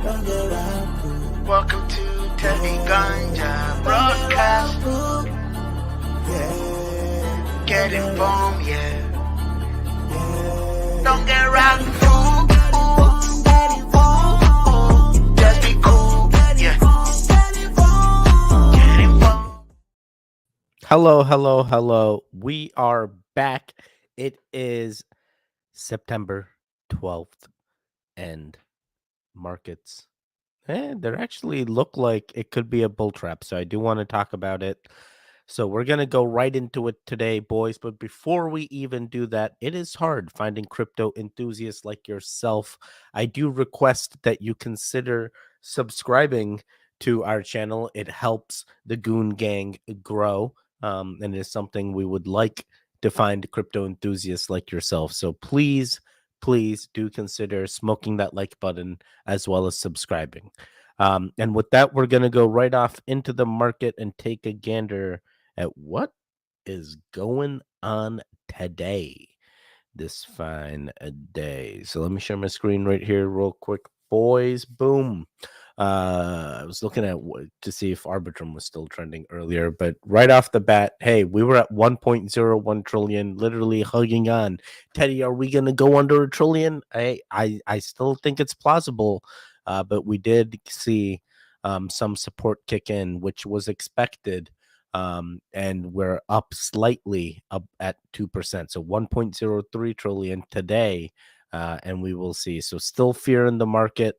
Welcome to Teddy Ganja Broadcast. Get informed, yeah. Don't get rock fool. Just be cool, yeah. Get informed. Hello. We are back. It is September 12th, and markets, they actually look like it could be a bull trap. So I do want to talk about it. So we're going to go right into it today, boys. But before we even do that, it is hard finding crypto enthusiasts like yourself. I do request that you consider subscribing to our channel. It helps the Goon Gang grow, and is something we would like to find crypto enthusiasts like yourself. So please do consider smoking that like button as well as subscribing. And with that, we're going to go right off into the market and take a gander at what is going on today, this fine day. So let me share my screen right here real quick, boys. Boom. I was looking at to see if Arbitrum was still trending earlier, but right off the bat, hey, we were at 1.01 trillion, literally hugging on. Teddy, are we going to go under a trillion? I still think it's plausible, but we did see some support kick in, which was expected. And we're up slightly, up at 2%. So 1.03 trillion today, and we will see. So still fear in the market.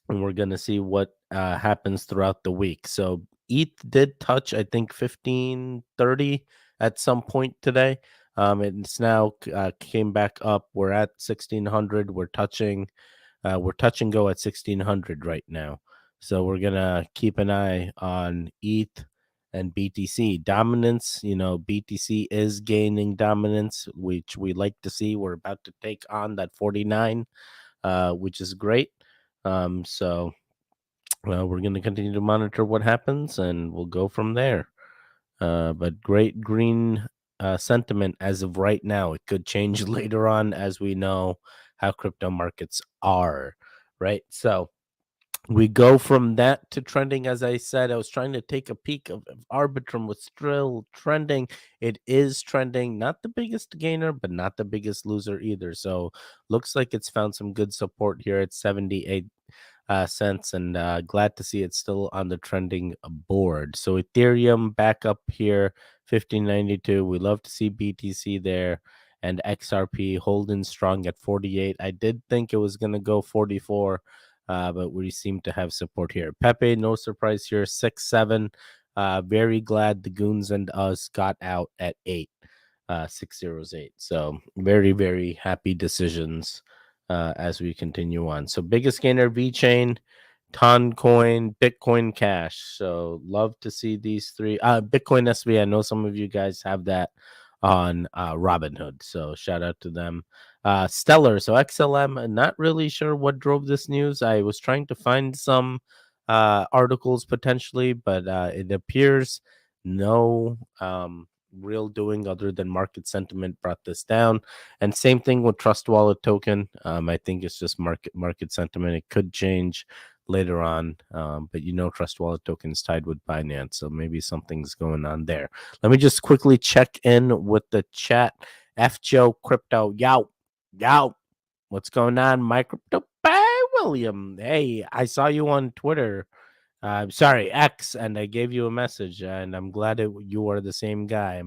And we're going to see what happens throughout the week. So ETH did touch, I think, 1530 at some point today. It's now came back up. We're at 1600. We're touching go at 1600 right now. So we're going to keep an eye on ETH and BTC dominance. BTC is gaining dominance, which we like to see. We're about to take on that 49, which is great. So we're going to continue to monitor what happens, and we'll go from there. But great green sentiment as of right now. It could change later on, as we know how crypto markets are, right? So we go from that to trending. As I said, I was trying to take a peek of Arbitrum was still trending. It is trending, not the biggest gainer, but not the biggest loser either. So looks like it's found some good support here at 78 cents, and glad to see it's still on the trending board. So Ethereum back up here, 1592. We love to see BTC there, and XRP holding strong at 48. I did think it was going to go 44. But we seem to have support here. Pepe, no surprise here, 6-7. Very glad the Goons and us got out at 8, 608. So very, very happy decisions as we continue on. So biggest gainer, VeChain, Toncoin, Bitcoin Cash. So love to see these three. Bitcoin SB, I know some of you guys have that on Robinhood. So shout out to them. Stellar, so XLM, not really sure what drove this news. I was trying to find some articles potentially, but it appears no real doing other than market sentiment brought this down. And same thing with Trust Wallet token. I think it's just market sentiment. It could change later on, but Trust Wallet token is tied with Binance, so maybe something's going on there. Let me just quickly check in with the chat. F Joe Crypto, yow, what's going on? My Crypto Pie William, hey, I saw you on Twitter, sorry, X, and I gave you a message, and I'm glad you are the same guy.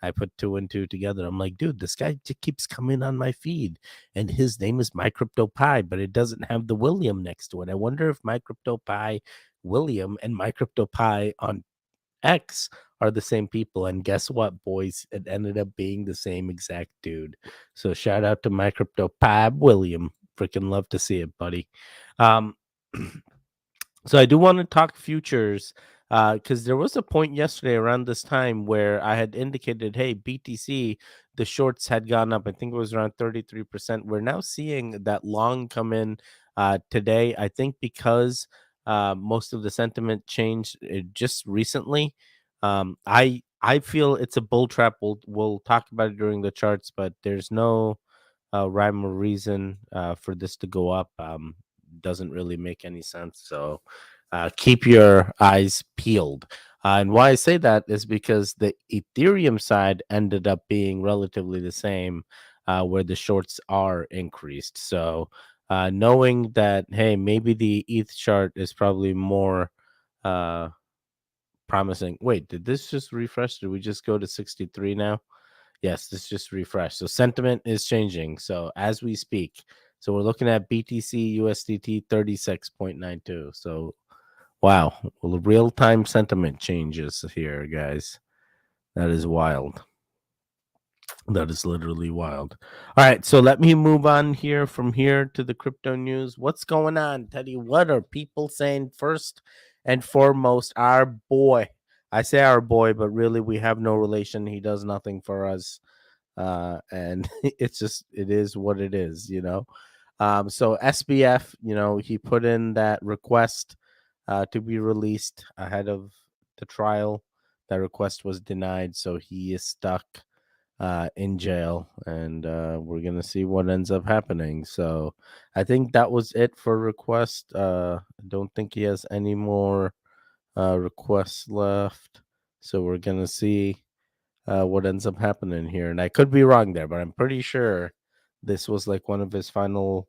I put 2 and 2 together. I'm like, dude, this guy just keeps coming on my feed, and his name is My Crypto Pie, but it doesn't have the William next to it. I wonder if My Crypto Pie William and My Crypto Pie on X are the same people. And guess what, boys? It ended up being the same exact dude. So shout out to My Crypto Pie William. Freaking love to see it, buddy. So I do want to talk futures, because there was a point yesterday around this time where I had indicated, hey, BTC, the shorts had gone up. I think it was around 33%. We're now seeing that long come in today. I think because most of the sentiment changed just recently. I feel it's a bull trap. We'll talk about it during the charts, but there's no rhyme or reason for this to go up. Doesn't really make any sense. So keep your eyes peeled. And why I say that is because the Ethereum side ended up being relatively the same, where the shorts are increased. So knowing that, hey, maybe the ETH chart is probably more uh, promising. Wait, did this just refresh? Did we just go to 63 now? Yes, this just refreshed. So sentiment is changing. So as we speak, so we're looking at BTC USDT 36.92. So wow, well, real time sentiment changes here, guys. That is wild. That is literally wild. All right, so let me move on here from here to the crypto news. What's going on, Teddy? What are people saying? First and foremost, our boy. I say our boy, but really we have no relation. He does nothing for us. And it's just it is what it is, you know. So SBF, you know, he put in that request to be released ahead of the trial. That request was denied, so he is stuck in jail, and we're gonna see what ends up happening. So I think that was it for request. I don't think he has any more requests left, so we're gonna see what ends up happening here. And I could be wrong there, but I'm pretty sure this was like one of his final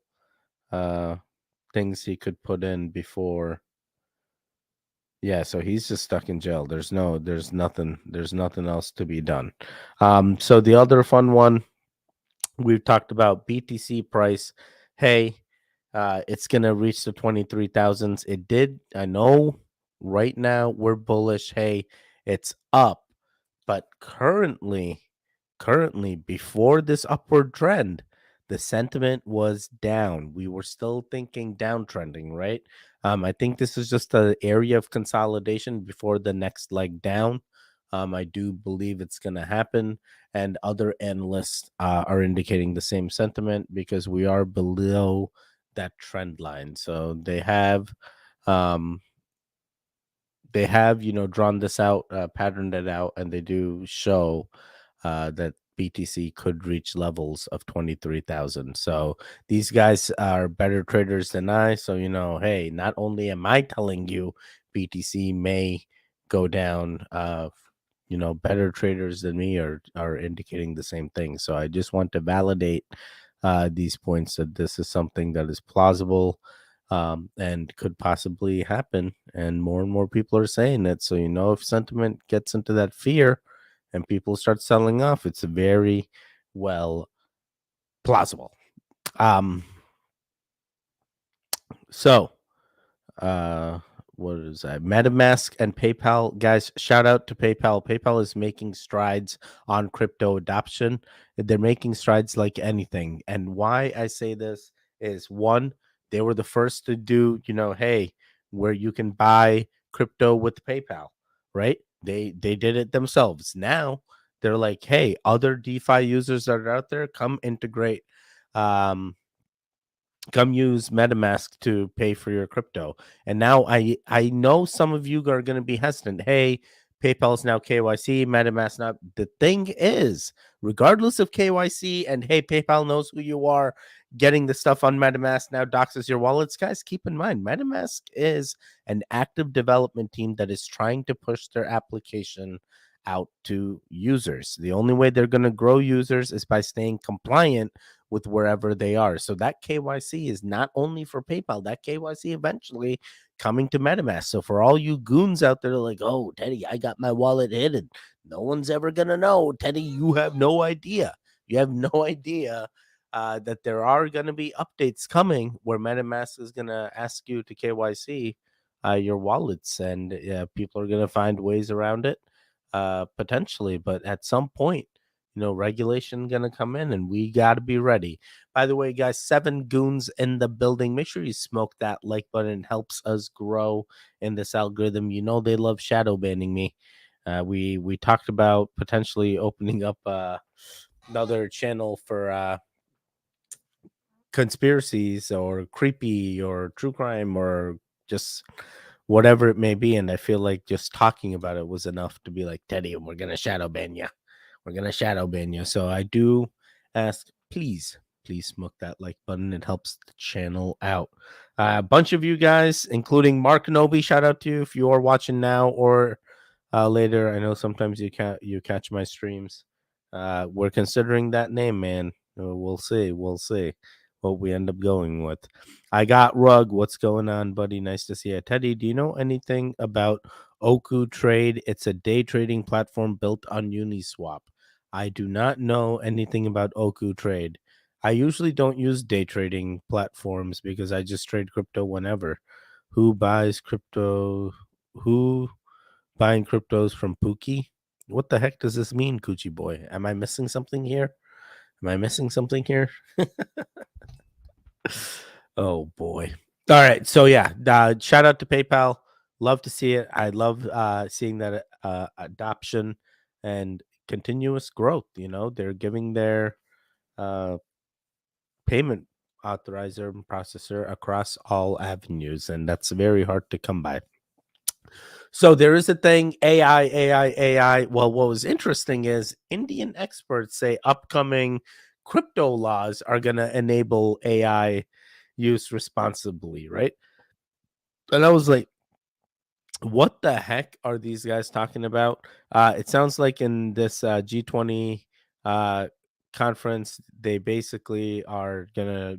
uh things he could put in before. Yeah, so he's just stuck in jail. There's nothing else to be done. So the other fun one we've talked about, BTC price. Hey, it's gonna reach the 23,000s. It did. I know. Right now we're bullish. Hey, it's up, but currently before this upward trend, the sentiment was down. We were still thinking downtrending, right? I think this is just an area of consolidation before the next leg down. I do believe it's going to happen, and other analysts are indicating the same sentiment because we are below that trend line. So um, you know, drawn this out, patterned it out, and they do show that BTC could reach levels of 23,000. So these guys are better traders than I. So, you know, hey, not only am I telling you BTC may go down, you know, better traders than me are indicating the same thing. So I just want to validate these points that this is something that is plausible and could possibly happen. And more people are saying it. So, you know, if sentiment gets into that fear and people start selling off, it's very well plausible. Um, so uh what is that? MetaMask and PayPal, guys, shout out to PayPal. PayPal is making strides on crypto adoption. They're making strides like anything. And why I say this is, one, they were the first to do, you know, hey, where you can buy crypto with PayPal, right? They did it themselves. Now they're like, hey, other DeFi users that are out there, come integrate, um come use MetaMask to pay for your crypto. And now I know some of you are going to be hesitant. Hey, PayPal is now KYC, MetaMask not. The thing is, regardless of KYC, and hey, PayPal knows who you are, getting the stuff on MetaMask now doxes your wallets. Guys, keep in mind, MetaMask is an active development team that is trying to push their application out to users. The only way they're going to grow users is by staying compliant with wherever they are. So that KYC is not only for PayPal, that KYC eventually coming to MetaMask. So for all you goons out there like, oh, Teddy, I got my wallet hidden. No one's ever going to know. Teddy, you have no idea. You have no idea that there are going to be updates coming where MetaMask is going to ask you to KYC your wallets, and people are going to find ways around it potentially. But at some point, you know, regulation gonna come in, and we gotta be ready. By the way, guys, 7 goons in the building. Make sure you smoke that like button. It helps us grow in this algorithm. You know they love shadow banning me. We talked about potentially opening up another channel for conspiracies or creepy or true crime or just whatever it may be. And I feel like just talking about it was enough to be like, Teddy, we're gonna shadow ban you. We're gonna shadow ban you. So I do ask, please, please smoke that like button. It helps the channel out. A bunch of you guys, including Mark Noby, shout out to you if you are watching now or later. I know sometimes you catch my streams. We're considering that name, man. We'll see. We'll see what we end up going with. I got Rug. What's going on, buddy? Nice to see you. Teddy, do you know anything about Oku Trade? It's a day trading platform built on Uniswap. I do not know anything about Oku Trade. I usually don't use day trading platforms because I just trade crypto whenever. Who buys crypto? Who buying cryptos from Pookie? What the heck does this mean, Coochie Boy? Am I missing something here? Am I missing something here? Oh boy. All right. So yeah, shout out to PayPal. Love to see it. I love seeing that adoption and continuous growth. You know, they're giving their uh, payment authorizer and processor across all avenues, and that's very hard to come by. So there is a thing, AI. Well, what was interesting is Indian experts say upcoming crypto laws are going to enable AI use responsibly, right? And I was like, what the heck are these guys talking about? It sounds like in this G20 uh, conference, they basically are gonna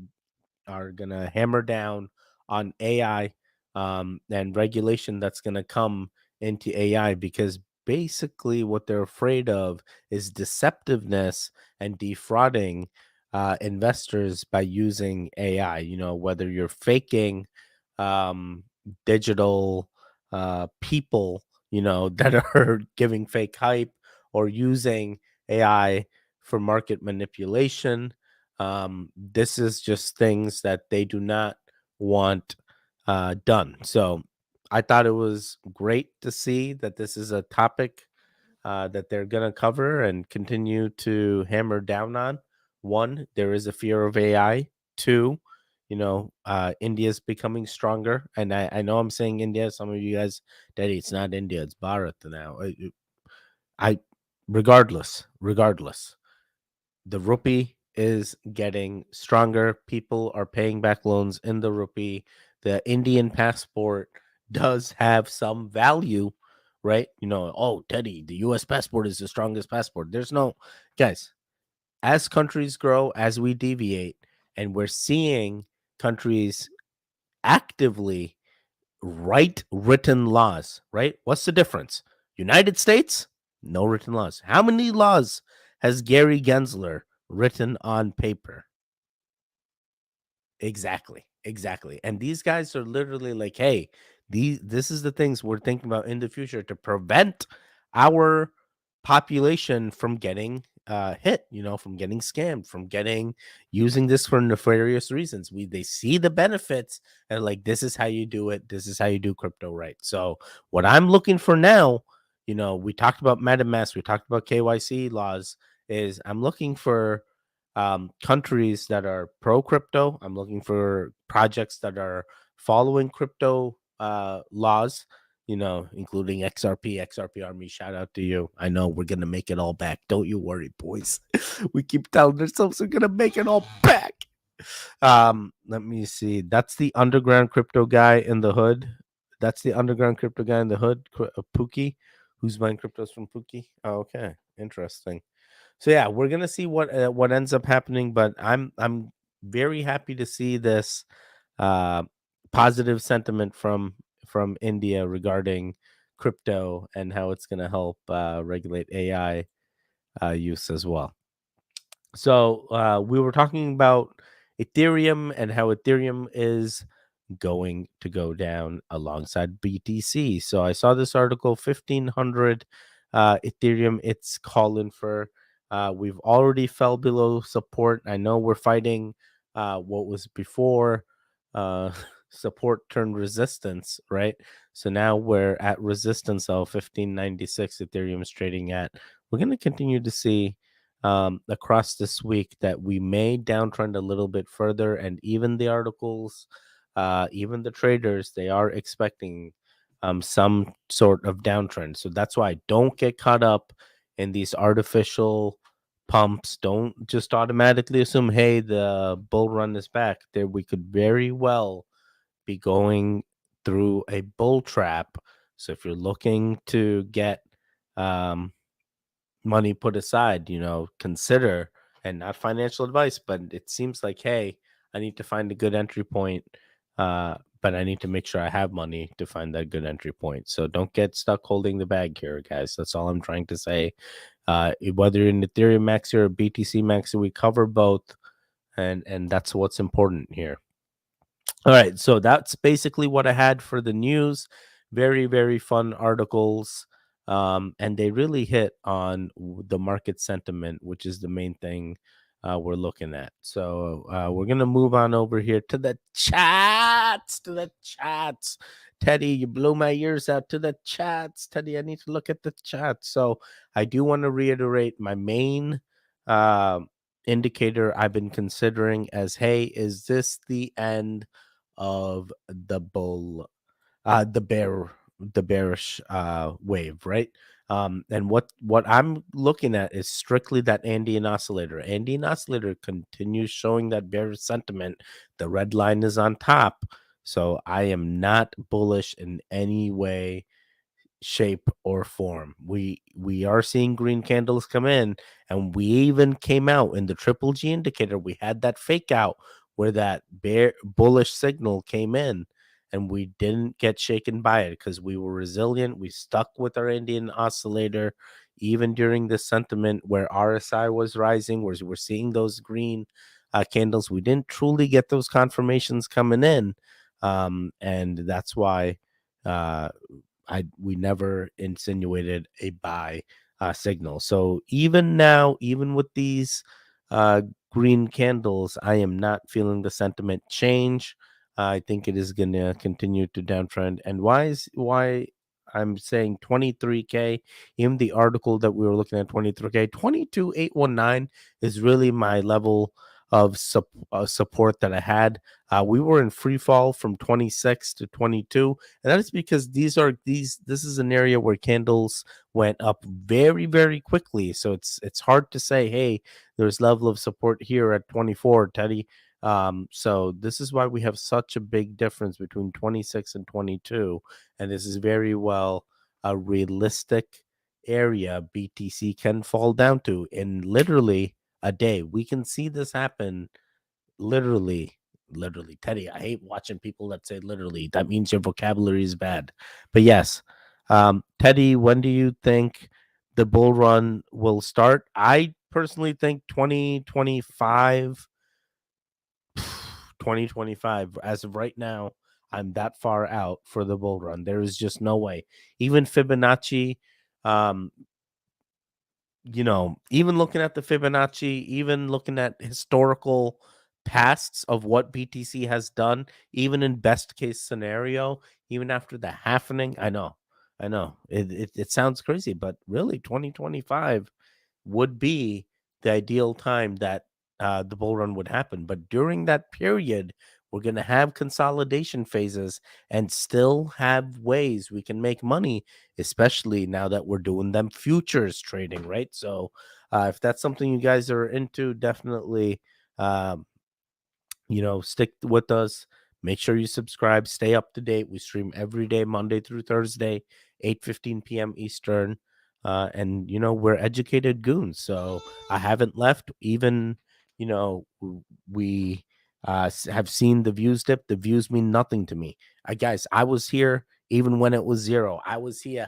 hammer down on AI and regulation that's gonna come into AI, because basically what they're afraid of is deceptiveness and defrauding investors by using AI. You know, whether you're faking um, digital people, you know, that are giving fake hype or using AI for market manipulation. This is just things that they do not want done. So I thought it was great to see that this is a topic that they're going to cover and continue to hammer down on. One, there is a fear of AI. Two, you know, India's becoming stronger. And I know I'm saying India. Some of you guys, Daddy, it's not India, it's Bharat now. I regardless, the rupee is getting stronger. People are paying back loans in the rupee. The Indian passport does have some value, right? You know, oh, Teddy, the US passport is the strongest passport. There's no, guys, as countries grow, as we deviate, and we're seeing countries actively write written laws, right? What's the difference? United States, no written laws. How many laws has Gary Gensler written on paper? Exactly. And these guys are literally like, hey, this is the things we're thinking about in the future to prevent our population from getting hit, you know, from getting scammed, from getting using this for nefarious reasons. They see the benefits and like, this is how you do it. This is how you do crypto right. So what I'm looking for now, you know, we talked about MetaMask, we talked about KYC laws, is I'm looking for countries that are pro crypto. I'm looking for projects that are following crypto laws, you know, including XRP Army. Shout out to you. I know we're going to make it all back. Don't you worry, boys. We keep telling ourselves we're going to make it all back. Let me see. That's the underground crypto guy in the hood. That's the underground crypto guy in the hood, Pookie, who's buying cryptos from Pookie. Oh, okay, interesting. So yeah, we're gonna see what ends up happening, but I'm very happy to see this uh, positive sentiment from India regarding crypto and how it's gonna help regulate AI use as well. So we were talking about Ethereum and how Ethereum is going to go down alongside BTC. So I saw this article, 1500 Ethereum. It's calling for. We've already fell below support. I know we're fighting what was before uh, support turned resistance, right? So now we're at resistance of 1596. Ethereum is trading at. We're going to continue to see across this week that we may downtrend a little bit further, and even the articles, even the traders, they are expecting some sort of downtrend. So that's why don't get caught up in these artificial pumps. Don't just automatically assume, hey, the bull run is back. There, we could very well be going through a bull trap. So if you're looking to get um, money put aside, consider, and not financial advice, but it seems like, hey, I need to find a good entry point. But I need to make sure I have money to find that good entry point. So don't get stuck holding the bag here, guys. That's all I'm trying to say. Whether you're in Ethereum Maxi or BTC Maxi, we cover both, and that's what's important here. All right, so that's basically what I had for the news. Very, very fun articles. And they really hit on the market sentiment, which is the main thing we're looking at. So we're going to move on over here to the chats, Teddy, you blew my ears out. To the chats. Teddy, I need to look at the chat. So I do want to reiterate my main indicator I've been considering as, hey, is this the end of the bull, the bearish wave, right? And what I'm looking at is strictly that Andean oscillator. Andean oscillator continues showing that bearish sentiment. The red line is on top, so I am not bullish in any way, shape, or form. We are seeing green candles come in, and we even came out in the triple G indicator. We had that fake out where that bear bullish signal came in, and we didn't get shaken by it because we were resilient. We stuck with our Indian oscillator even during the sentiment where RSI was rising, where we're seeing those green candles. We didn't truly get those confirmations coming in, and that's why we never insinuated a buy signal. So even now, even with these uh, green candles, I am not feeling the sentiment change. I think it is going to continue to downtrend. And why I'm saying 23K, even the article that we were looking at, 23K, 22,819 is really my level of support that I had. We were in free fall from 26 to 22, and that is because this is an area where candles went up very, very quickly. So it's hard to say, hey, there's level of support here at 24, Teddy. So this is why we have such a big difference between 26 and 22, and this is very well a realistic area BTC can fall down to in literally a day. We can see this happen literally. Teddy, I hate watching people that say literally. That means your vocabulary is bad. But yes, Teddy, when do you think the bull run will start? I personally think 2025. 2025. As of right now, I'm that far out for the bull run. There is just no way. Even Fibonacci, um, even looking at the Fibonacci, even looking at historical pasts of what BTC has done, even in best case scenario, even after the halvening, I know it sounds crazy, but really 2025 would be the ideal time that the bull run would happen. But during that period, we're going to have consolidation phases and still have ways we can make money, especially now that we're doing them futures trading, right? So if that's something you guys are into, definitely um, stick with us. Make sure you subscribe, stay up to date. We stream every day, Monday through Thursday, 8:15 p.m. Eastern. And we're educated goons. So I haven't left. Even, we have seen the views dip. The views mean nothing to me. Guys, I was here even when it was zero. I was here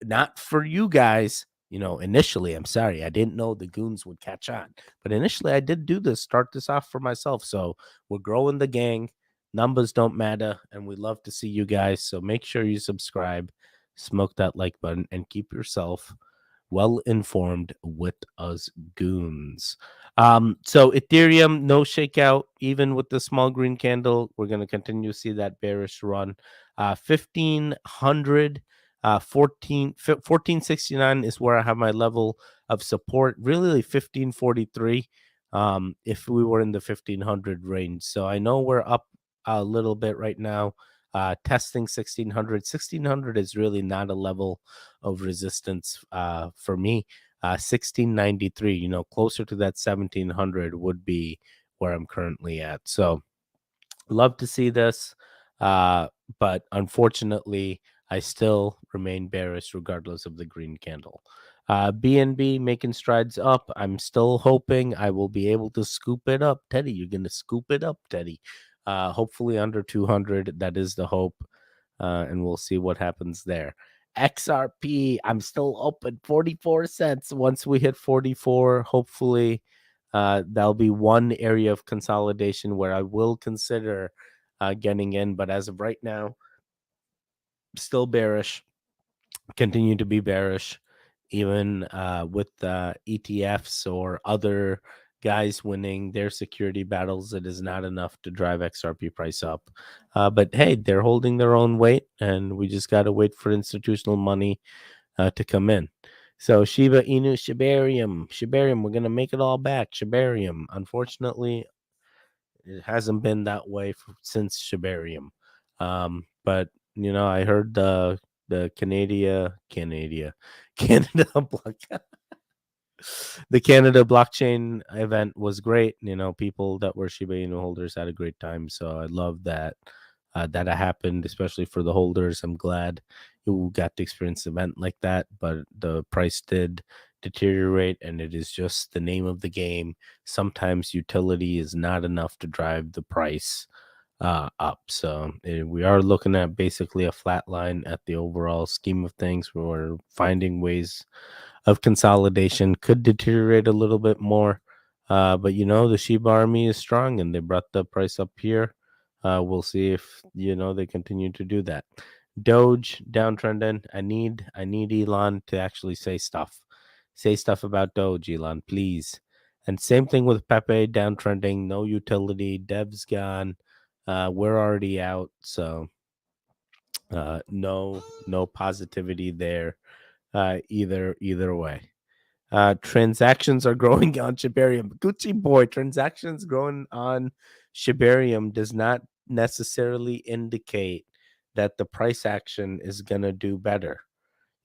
not for you guys. Initially, I'm sorry, I didn't know the goons would catch on, but initially I did start this off for myself. So we're growing the gang. Numbers don't matter, and we love to see you guys. So make sure you subscribe, smoke that like button, and keep yourself well informed with us goons. So Ethereum, no shakeout, even with the small green candle. We're going to continue to see that bearish run. 1500, 1469 is where I have my level of support. Really 1543. If we were in the 1500 range. So I know we're up a little bit right now. Testing 1600. 1600 is really not a level of resistance for me. 1693. Closer to that 1700 would be where I'm currently at. So love to see this, uh, but unfortunately, I still remain bearish regardless of the green candle. BNB making strides up. I'm still hoping I will be able to scoop it up. Teddy, you're going to scoop it up, Teddy. Hopefully under 200. That is the hope, and we'll see what happens there. XRP, I'm still open 44 cents. Once we hit 44, hopefully that'll be one area of consolidation where I will consider getting in. But as of right now, still bearish, continue to be bearish, even with ETFs or other guys winning their security battles. It is not enough to drive XRP price up. But hey, they're holding their own weight, and we just got to wait for institutional money to come in. So Shiba Inu, Shibarium, we're gonna make it all back. Shibarium, unfortunately, it hasn't been that way since Shibarium. But I heard the Canada block the Canada blockchain event was great. People that were Shiba Inu holders had a great time. So I love that that it happened, especially for the holders. I'm glad you got to experience an event like that. But the price did deteriorate, and it is just the name of the game. Sometimes utility is not enough to drive the price up. So we are looking at basically a flat line at the overall scheme of things. We're finding ways of consolidation, could deteriorate a little bit more. But the Shiba army is strong, and they brought the price up here. We'll see if they continue to do that. Doge downtrending. I need Elon to actually say stuff. Say stuff about Doge, Elon, please. And same thing with Pepe downtrending. No utility. Dev's gone. We're already out, so no positivity there either way. Transactions are growing on Shibarium. Gucci boy, transactions growing on Shibarium does not necessarily indicate that the price action is going to do better.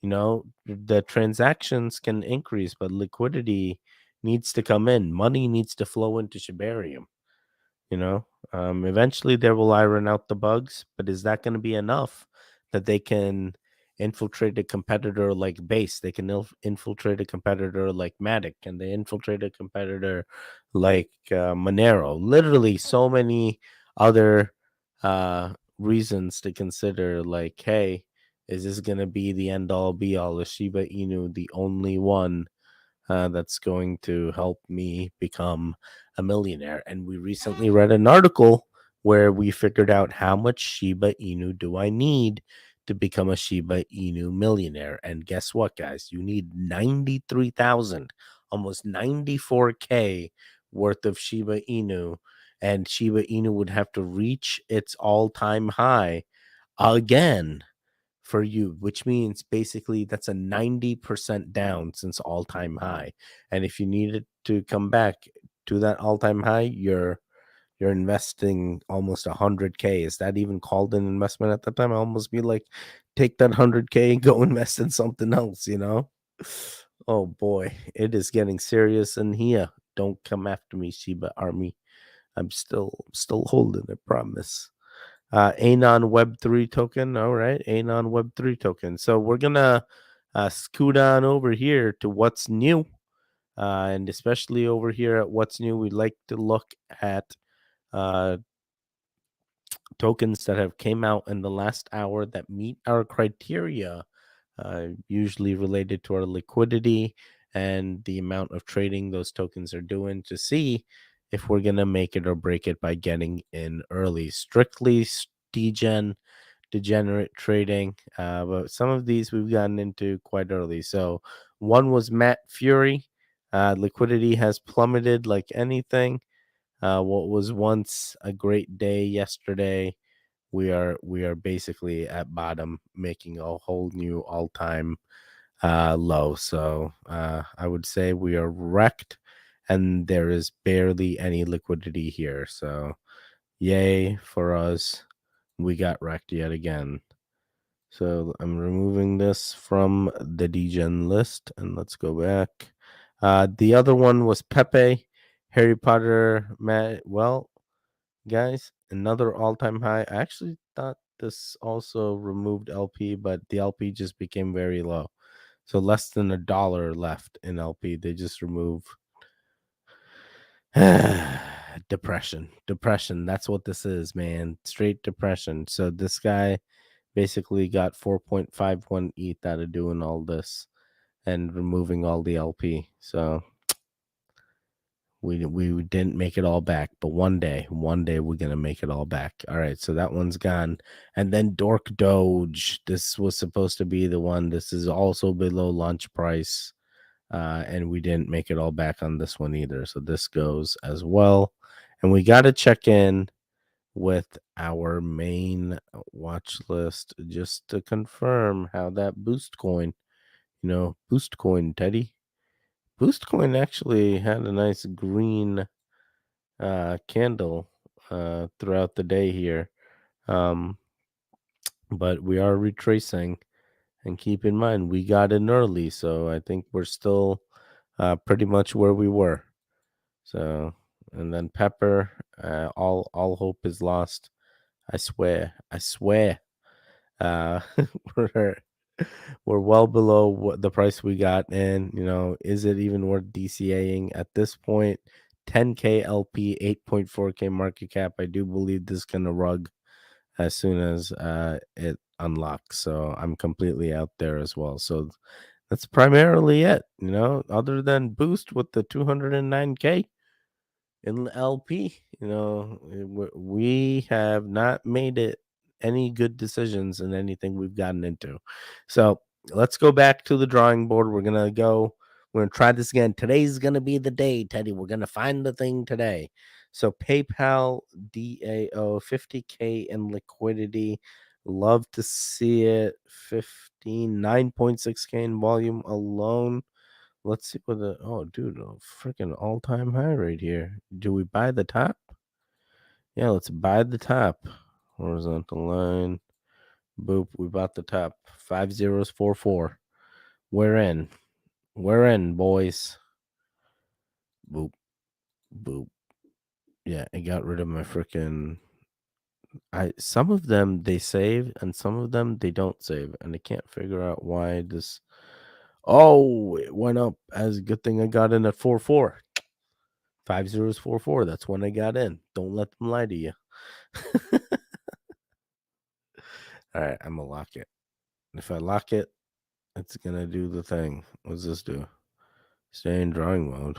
The transactions can increase, but liquidity needs to come in. Money needs to flow into Shibarium. Eventually they will iron out the bugs, but is that going to be enough that they can infiltrate a competitor like Base? They can infiltrate a competitor like Matic, and they infiltrate a competitor like Monero. Literally so many other reasons to consider, like, hey, is this going to be the end all be all? Is Shiba Inu the only one that's going to help me become a millionaire? And we recently read an article where we figured out how much Shiba Inu do I need to become a Shiba Inu millionaire. And guess what, guys? You need 93,000, almost 94K worth of Shiba Inu. And Shiba Inu would have to reach its all-time high again for you, which means basically that's a 90% down since all-time high. And if you need it to come back to that all-time high, you're investing almost 100K. Is that even called an investment at that time? I almost be like, take that 100K and go invest in something else. Oh boy, it is getting serious in here. Don't come after me, Shiba Army. I'm still holding it, promise. Anon Web3 token. All right, Anon Web3 token. So we're gonna scoot on over here to what's new, and especially over here at what's new, we like to look at tokens that have came out in the last hour that meet our criteria, usually related to our liquidity and the amount of trading those tokens are doing, to see if we're gonna make it or break it by getting in early. Strictly degenerate trading, but some of these we've gotten into quite early. So one was Matt Fury. Liquidity has plummeted like anything. What was once a great day yesterday, we are basically at bottom, making a whole new all-time low. So I would say we are wrecked, and there is barely any liquidity here. So yay for us. We got wrecked yet again. So I'm removing this from the degen list, and let's go back. The other one was Pepe, Harry Potter. Well, guys, another all-time high. I actually thought this also removed LP, but the LP just became very low. So less than $1 left in LP. They just remove depression. That's what this is, man. Straight depression. So this guy basically got 4.51 ETH out of doing all this and removing all the LP. So we didn't make it all back, but one day we're gonna make it all back. All right, so that one's gone. And then Dork Doge. This was supposed to be the one. This is also below launch price. And we didn't make it all back on this one either. So this goes as well. And we got to check in with our main watch list just to confirm how that boost coin, boost coin, Teddy. Boost coin actually had a nice green candle throughout the day here. But we are retracing, and keep in mind we got in early, so I think we're still pretty much where we were. So, and then Pepper, all hope is lost. I swear. Uh, we're we're well below what the price we got, and is it even worth DCAing at this point? 10K LP, 8.4K market cap. I do believe this can rug as soon as it unlocks. So I'm completely out there as well. So that's primarily it. Other than Boost with the 209K in LP, we have not made it any good decisions in anything we've gotten into. So let's go back to the drawing board. We're gonna try this again. Today's gonna be the day, Teddy. We're gonna find the thing today. So PayPal DAO 50K in liquidity. Love to see it. 9.6K in volume alone. Let's see what dude, a freaking all-time high right here. Do we buy the top? Yeah, let's buy the top. Horizontal line. Boop, we bought the top. 5044. We're in. We're in, boys. Boop, boop. Yeah, I got rid of my freaking. Some of them they save and some of them they don't save, and I can't figure out why this. Oh, it went up. As a good thing I got in at 4.4. 5044. That's when I got in. Don't let them lie to you. All right, I'm gonna lock it. If I lock it, it's gonna do the thing. What's this do? Stay in drawing mode.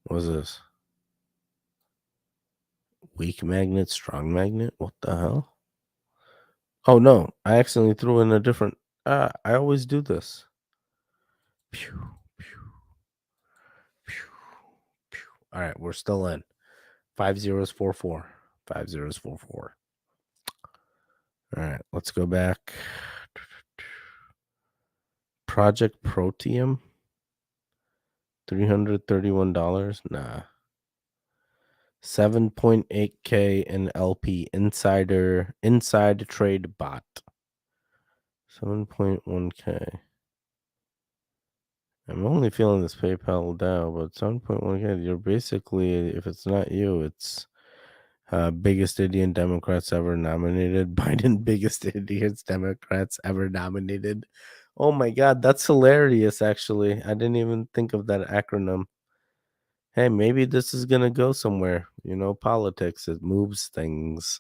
What's this? Weak magnet, strong magnet? What the hell? Oh no, I accidentally threw in a different. I always do this. Pew, pew, pew, pew. All right, we're still in. 5044. 5044. All right, let's go back. Project Proteum. $331. Nah. 7.8K in LP inside trade bot. 7.1K. I'm only feeling this PayPal DAO, but 7.1K, you're basically, if it's not you, it's biggest Indian Democrats ever nominated. Biden, biggest idiots Democrats ever nominated. Oh my God, that's hilarious, actually. I didn't even think of that acronym. Hey, maybe this is going to go somewhere. Politics, it moves things.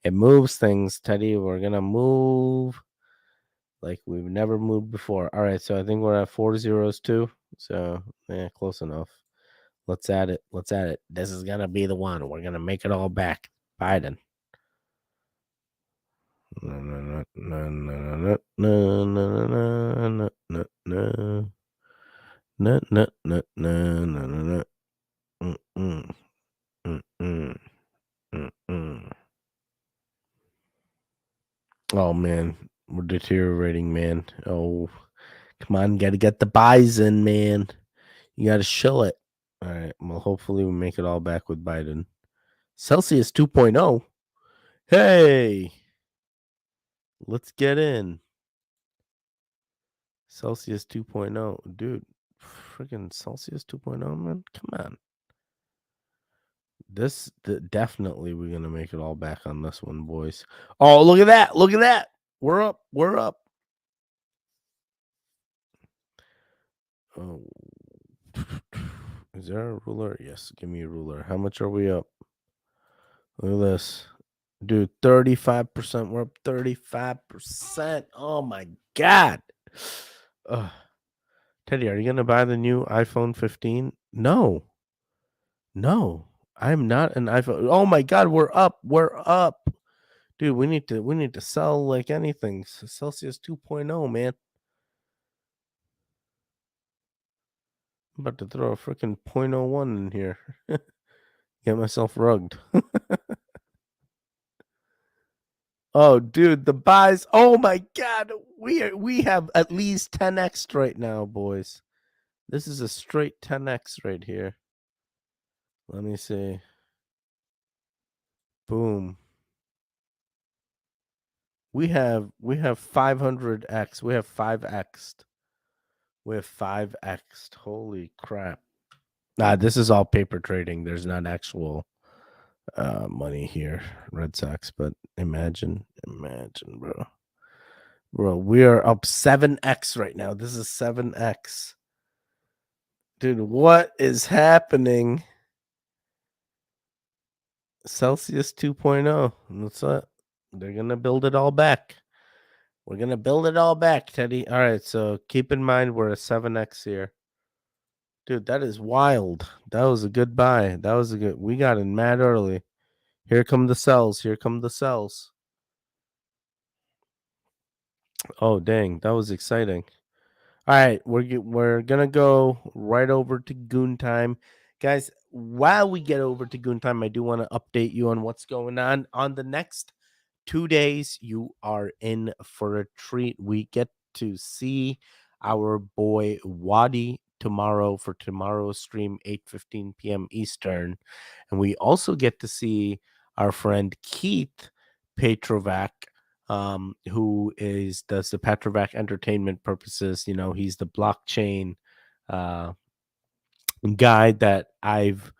It moves things, Teddy. We're going to move like we've never moved before. All right, so I think we're at 4 zeros too. So, yeah, close enough. Let's add it. This is going to be the one. We're going to make it all back. Biden. Oh man, we're deteriorating, man. Oh, come on, gotta get the buys in, man. You gotta show it. All right. Well, hopefully we make it all back with Biden. Celsius 2.0. Hey, Let's get in. Celsius 2.0. Dude, freaking Celsius 2.0, man. Come on. Definitely we're going to make it all back on this one, boys. Oh, look at that. Look at that. We're up. We're up. Oh. Is there a ruler? Yes, give me a ruler. How much are we up? Look at this. Dude, 35%. We're up 35%. Oh my God. Ugh. Teddy, are you going to buy the new iPhone 15? No. No. I'm not an iPhone. Oh my God, we're up. We're up. Dude, we need to sell like anything. Celsius 2.0, man. I'm about to throw a freaking .01 in here. Get myself rugged. Oh, dude, the buys. Oh my God, we have at least 10x right now, boys. This is a straight 10x right here. Let me see. Boom. We have 500x. We have 5x'd. We have 5x'd. Holy crap. Nah, this is all paper trading. There's not actual money here, Red Sox, but imagine, bro. Bro, we are up 7x right now. This is 7x. Dude, what is happening? Celsius 2.0. What's up? They're going to build it all back. We're going to build it all back, Teddy. All right, so keep in mind we're a 7x here. Dude, that is wild. That was a good buy. That was a good. We got in mad early. Here come the sells. Here come the sells. Oh, dang. That was exciting. All right, we're gonna go right over to Goon Time, guys. While we get over to Goon Time, I do want to update you on what's going on the next 2 days. You are in for a treat. We get to see our boy Wadi tomorrow for tomorrow's stream, 8:15 p.m. Eastern, and we also get to see our friend Keith Petrovac, who does the Petrovac Entertainment purposes. You know, he's the blockchain uh, guy that I've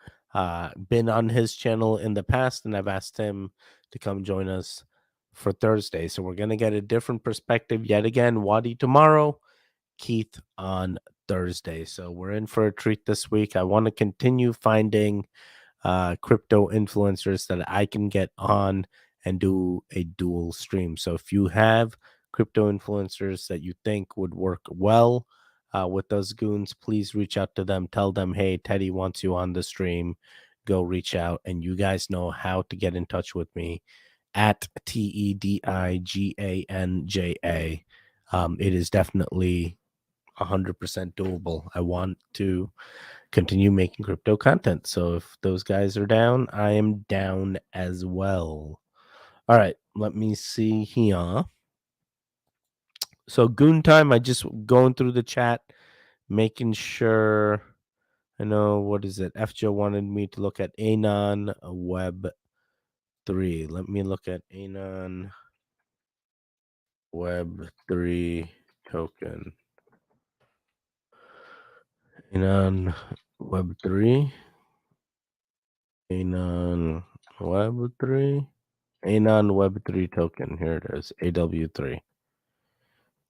been on his channel in the past, and I've asked him to come join us for Thursday. So we're gonna get a different perspective yet again. Wadi tomorrow, Keith on Thursday. So we're in for a treat this week. I want to continue finding crypto influencers that I can get on and do a dual stream. So if you have crypto influencers that you think would work well with those goons, please reach out to them. Tell them, hey, Teddy wants you on the stream. Go reach out, and you guys know how to get in touch with me at TEDIGANJA. It is definitely 100% doable. I want to continue making crypto content. So if those guys are down, I am down as well. All right, let me see here. So Goon Time, I just going through the chat, making sure I know what is it. FJ wanted me to look at Anon Web 3. Let me look at Anon Web 3 token. Anon Web 3. Anon Web 3. Anon Web 3 token. Here it is. AW3.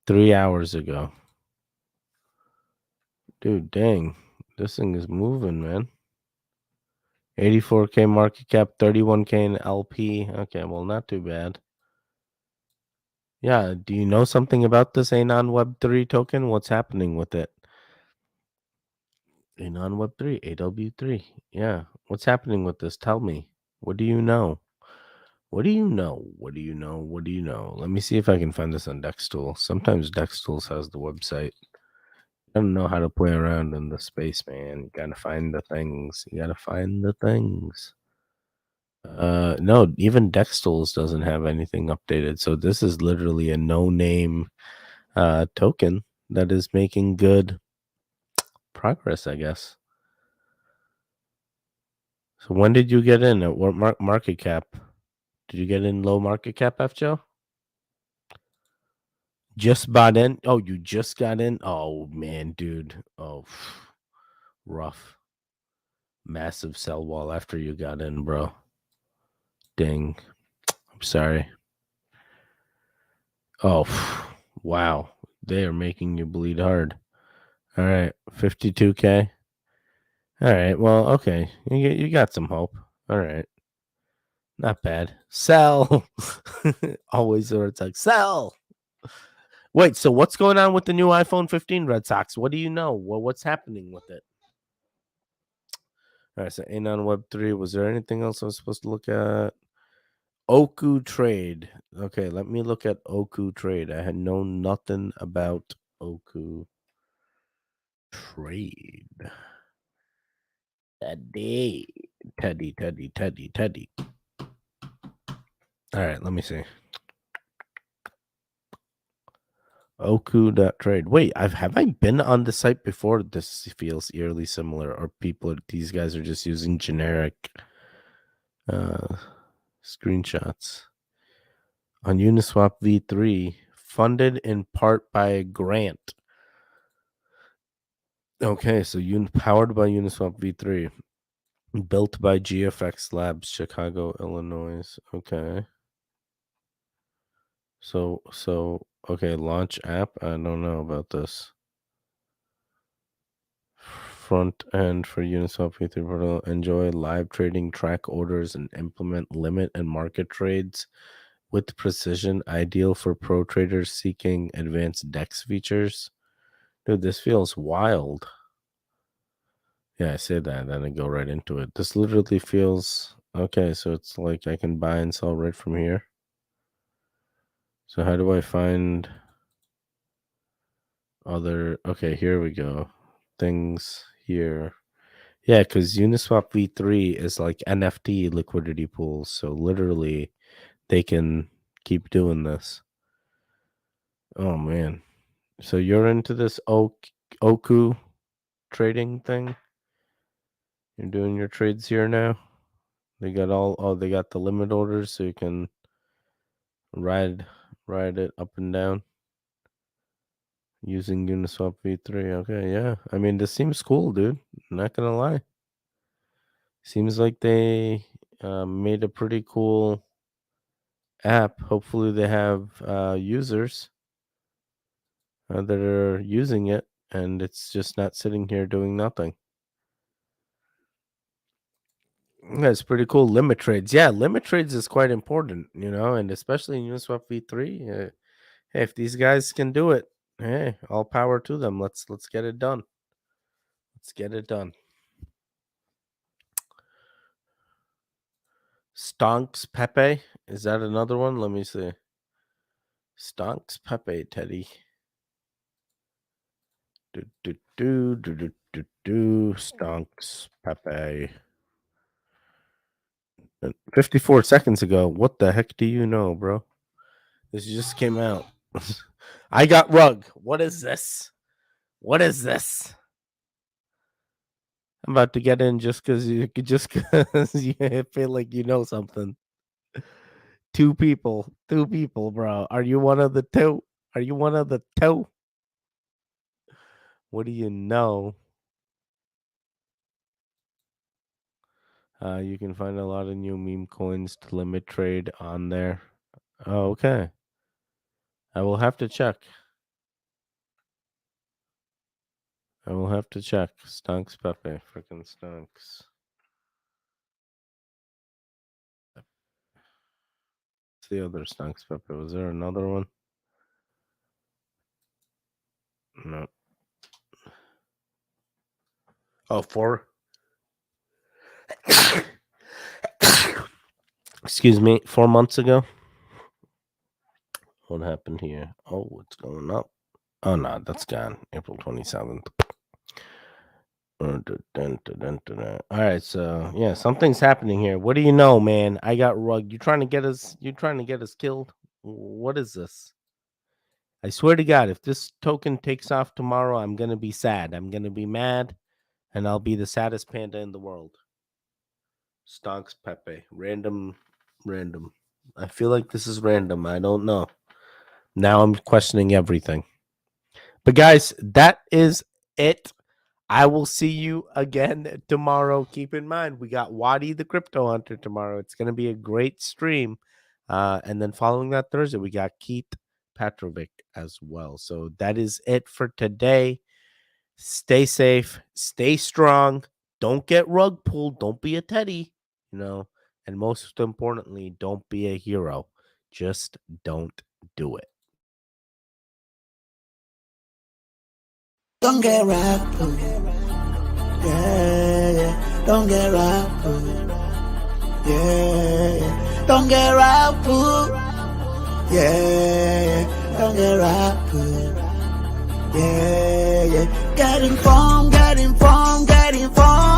3 hours ago. Dude, dang. This thing is moving, man. 84K market cap, 31K in LP. Okay, well, not too bad. Yeah, do you know something about this Anon Web3 token? What's happening with it? Anon Web3, AW3. Yeah, what's happening with this? Tell me. What do you know? What do you know? What do you know? What do you know? Let me see if I can find this on Dextool. Sometimes Dextools has the website. I don't know how to play around in the space, man. You gotta find the things. You gotta find the things. No, even Dextools doesn't have anything updated. So this is literally a no-name token that is making good progress, I guess. So when did you get in? At what market cap? Did you get in low market cap, FJO? Just bought in? Oh, you just got in? Oh, man, dude. Oh, rough. Massive sell wall after you got in, bro. Dang. I'm sorry. Oh, wow. They are making you bleed hard. All right. 52K. All right. Well, okay. You got some hope. All right. Not bad. Sell. Always or it's like sell. Wait, so what's going on with the new iPhone 15 Red Sox? What do you know? What's happening with it? All right, so ain't on Web3. Was there anything else I was supposed to look at? Oku trade. Okay, let me look at Oku trade. I had known nothing about Oku trade. Teddy. All right, let me see. Oku.trade. Wait, have I been on the site before? This feels eerily similar, or these guys are just using generic screenshots. On Uniswap V3, funded in part by a grant. Okay, so powered by Uniswap V3, built by GFX Labs, Chicago, Illinois. Okay. So okay, launch app. I don't know about this. Front end for Uniswap V3 portal. Enjoy live trading, track orders, and implement limit and market trades with precision. Ideal for pro traders seeking advanced DEX features. Dude, this feels wild. Yeah, I say that, then I go right into it. This literally feels okay. So it's like I can buy and sell right from here. So how do I find other? Okay, here we go. Things here. Yeah, because Uniswap V3 is like NFT liquidity pools. So literally, they can keep doing this. Oh man. So you're into this Oku trading thing? You're doing your trades here now? They got they got the limit orders so you can ride it up and down using Uniswap V3. Okay, yeah. I mean, this seems cool, dude. Not gonna lie. Seems like they made a pretty cool app. Hopefully, they have users that are using it, and it's just not sitting here doing nothing. That's pretty cool. Limit trades, yeah. Limit trades is quite important, and especially in Uniswap V3. Hey, if these guys can do it, hey, all power to them. Let's get it done. Let's get it done. Stonks Pepe. Is that another one? Let me see. Stonks Pepe, Teddy. Stonks Pepe. 54 seconds ago. What the heck do you know, bro? This just came out. I got rug. What is this? What is this? I'm about to get in just because you feel like you know something. Two people, bro. Are you one of the two? Are you one of the two? What do you know? You can find a lot of new meme coins to limit trade on there. Oh, okay. I will have to check. Stonks Pepe. Freaking Stonks. What's the other Stonks Pepe? Was there another one? No. Oh, 4. Excuse me. 4 months ago. What happened here? Oh, it's going up. Oh, no, that's gone. April 27th. All right, so yeah, something's happening here. What do you know, man? I got rug. You trying to get us? You trying to get us killed? What is this? I swear to God, if this token takes off tomorrow, I'm gonna be sad. I'm gonna be mad, and I'll be the saddest panda in the world. Stonks Pepe, random. I feel like this is random. I don't know. Now I'm questioning everything. But guys, that is it. I will see you again tomorrow. Keep in mind, we got Wadi the Crypto Hunter tomorrow. It's going to be a great stream. And then following that Thursday, we got Keith Petrovic as well. So that is it for today. Stay safe, stay strong. Don't get rug pulled. Don't be a teddy, and most importantly, don't be a hero. Just don't do it. Don't get rattled. Yeah, yeah. Don't get rattled. Yeah, yeah. Don't get rattled. Yeah, yeah. Don't get rattled. Yeah, yeah. Get informed, get informed, get informed.